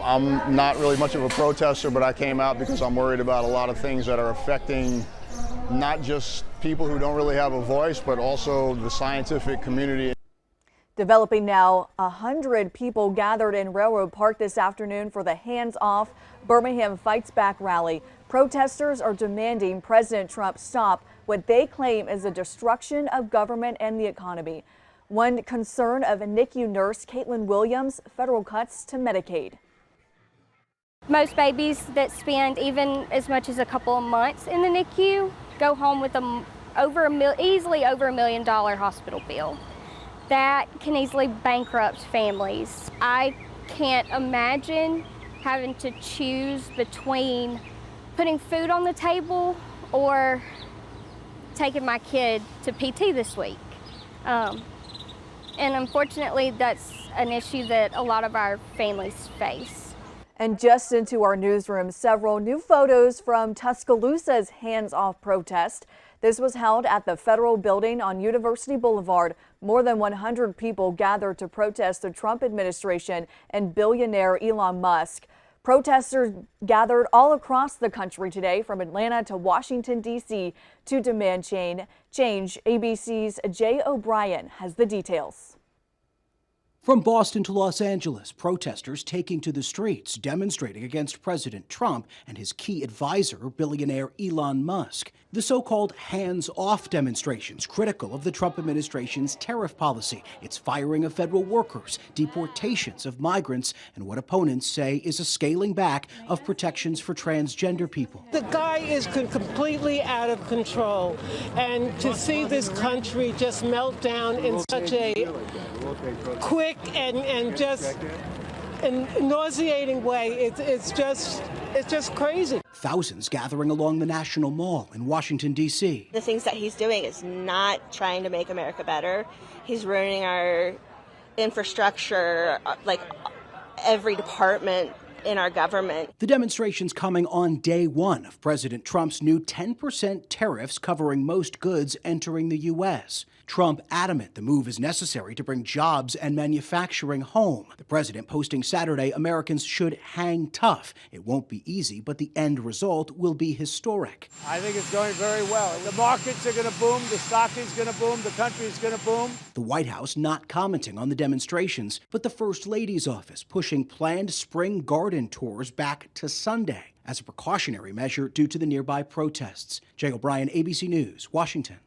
I'm not really much of a protester, but I came out because I'm worried about a lot of things that are affecting not just people who don't really have a voice, but also the scientific community. Developing now, 100 people gathered in Railroad Park this afternoon for the Hands Off Birmingham Fights Back rally. Protesters are demanding President Trump stop what they claim is a destruction of government and the economy. One concern of NICU nurse Caitlin Williams, federal cuts to Medicaid. Most babies that spend even as much as a couple of months in the NICU go home with easily over $1 million hospital bill. That can easily bankrupt families. I can't imagine having to choose between putting food on the table or taking my kid to PT this week. And unfortunately, that's an issue that a lot of our families face. And just into our newsroom, several new photos from Tuscaloosa's Hands Off protest. This was held at the federal building on University Boulevard. More than 100 people gathered to protest the Trump administration and billionaire Elon Musk. Protesters gathered all across the country today, from Atlanta to Washington, D.C., to demand change. ABC's Jay O'Brien has the details. From Boston to Los Angeles, protesters taking to the streets, demonstrating against President Trump and his key advisor, billionaire Elon Musk. The so-called hands-off demonstrations, critical of the Trump administration's tariff policy, its firing of federal workers, deportations of migrants, and what opponents say is a scaling back of protections for transgender people. The guy is completely out of control, and to see this country just melt down in such a quick and just a nauseating way, it's just crazy. Thousands gathering along the National Mall in Washington, D.C. The things that he's doing is not trying to make America better. He's ruining our infrastructure, like every department in our government. The demonstrations coming on day one of President Trump's new 10% tariffs covering most goods entering the U.S. Trump adamant the move is necessary to bring jobs and manufacturing home. The president posting Saturday Americans should hang tough. It won't be easy, but the end result will be historic. I think it's going very well. The markets are going to boom, the stock is going to boom, the country is going to boom. The White House not commenting on the demonstrations, but the First Lady's office pushing planned spring garden tours back to Sunday as a precautionary measure due to the nearby protests. Jay O'Brien, ABC News, Washington.